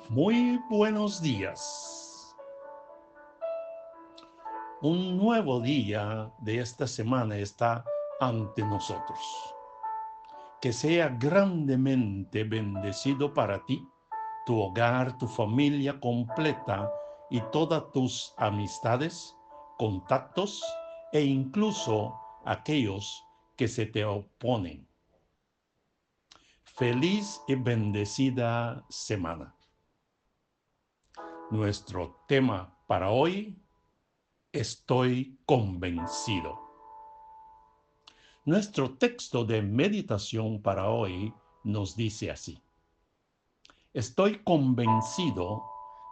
Muy buenos días. Un nuevo día de esta semana está ante nosotros. Que sea grandemente bendecido para ti, tu hogar, tu familia completa y todas tus amistades, contactos e incluso aquellos que se te oponen. Feliz y bendecida semana. Nuestro tema para hoy: estoy convencido. Nuestro texto de meditación para hoy nos dice así: estoy convencido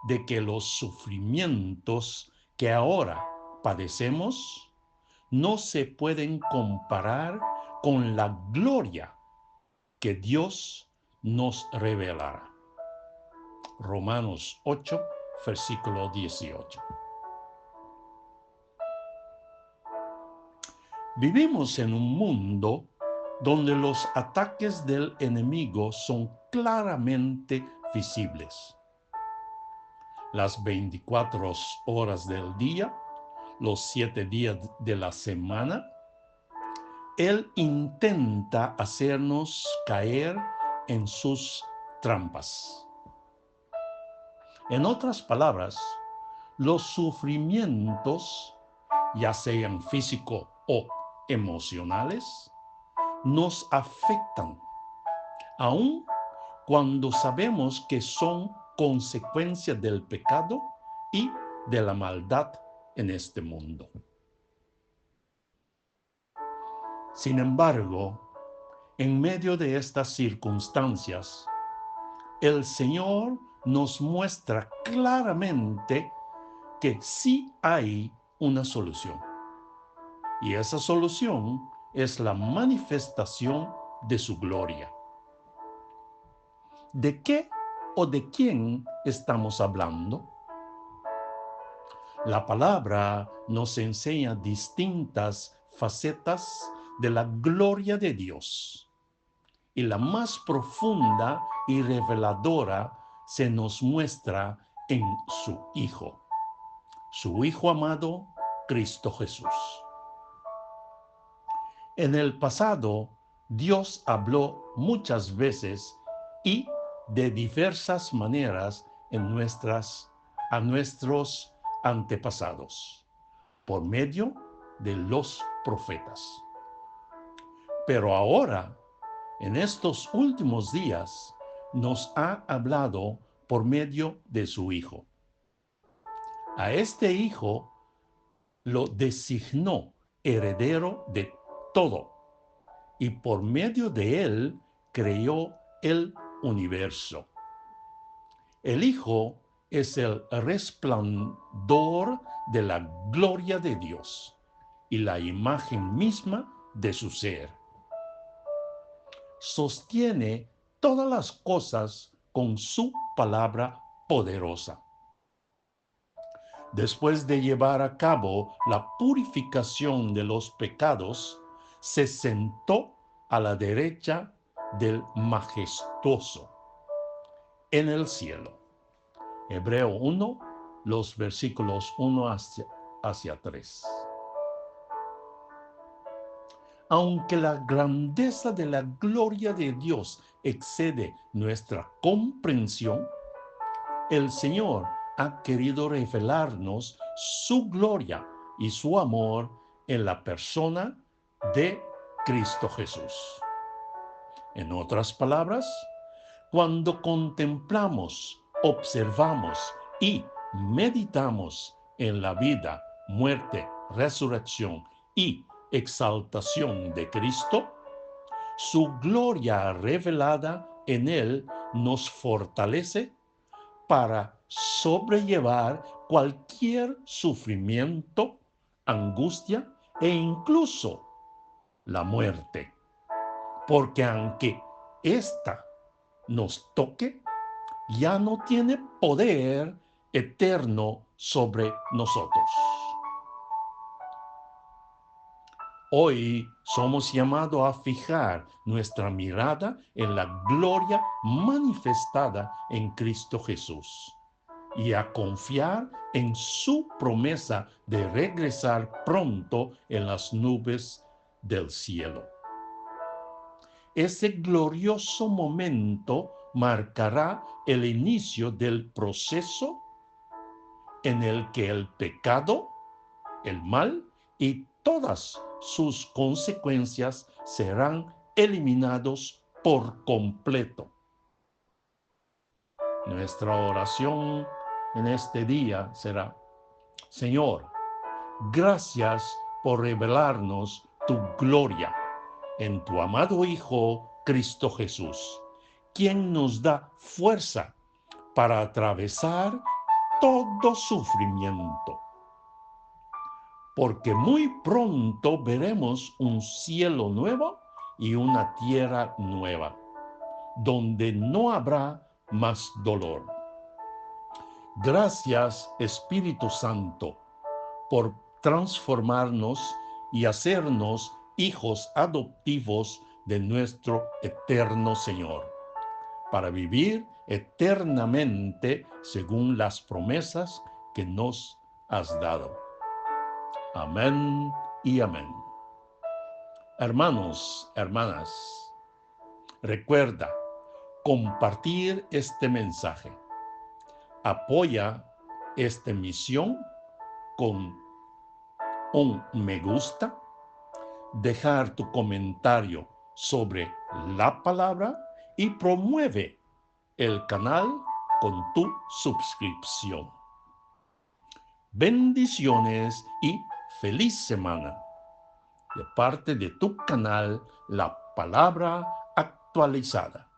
de que los sufrimientos que ahora padecemos no se pueden comparar con la gloria que Dios nos revelará. Romanos 8, versículo 18. Vivimos en un mundo donde los ataques del enemigo son claramente visibles. Las 24 horas del día, los 7 días de la semana, él intenta hacernos caer en sus trampas. En otras palabras, los sufrimientos, ya sean físicos o emocionales, nos afectan, aun cuando sabemos que son consecuencia del pecado y de la maldad en este mundo. Sin embargo, en medio de estas circunstancias, el Señor nos muestra claramente que sí hay una solución. Y esa solución es la manifestación de su gloria. ¿De qué o de quién estamos hablando? La palabra nos enseña distintas facetas de la gloria de Dios. Y la más profunda y reveladora se nos muestra en su Hijo amado, Cristo Jesús. En el pasado, Dios habló muchas veces y de diversas maneras a nuestros antepasados, por medio de los profetas. Pero ahora, en estos últimos días, nos ha hablado por medio de su Hijo. A este Hijo lo designó heredero de todo, y por medio de él creó el universo. El Hijo es el resplandor de la gloria de Dios y la imagen misma de su ser. Sostiene todas las cosas con su palabra poderosa. Después de llevar a cabo la purificación de los pecados, se sentó a la derecha del Majestuoso en el cielo. Hebreo 1, los versículos 1 hacia 3. Aunque la grandeza de la gloria de Dios excede nuestra comprensión, el Señor ha querido revelarnos su gloria y su amor en la persona de Cristo Jesús. En otras palabras, cuando contemplamos, observamos y meditamos en la vida, muerte, resurrección y exaltación de Cristo, su gloria revelada en Él nos fortalece para sobrellevar cualquier sufrimiento, angustia e incluso la muerte. Porque aunque ésta nos toque, ya no tiene poder eterno sobre nosotros. Hoy somos llamados a fijar nuestra mirada en la gloria manifestada en Cristo Jesús y a confiar en su promesa de regresar pronto en las nubes del cielo. Ese glorioso momento marcará el inicio del proceso en el que el pecado, el mal y todas sus consecuencias serán eliminados por completo. Nuestra oración en este día será: Señor, gracias por revelarnos tu gloria en tu amado Hijo Cristo Jesús, quien nos da fuerza para atravesar todo sufrimiento. Porque muy pronto veremos un cielo nuevo y una tierra nueva, donde no habrá más dolor. Gracias, Espíritu Santo, por transformarnos y hacernos hijos adoptivos de nuestro eterno Señor, para vivir eternamente según las promesas que nos has dado. Amén y amén. Hermanos, hermanas, recuerda compartir este mensaje. Apoya esta misión con un me gusta, dejar tu comentario sobre la palabra y promueve el canal con tu suscripción. Bendiciones y feliz semana de parte de tu canal La Palabra Actualizada.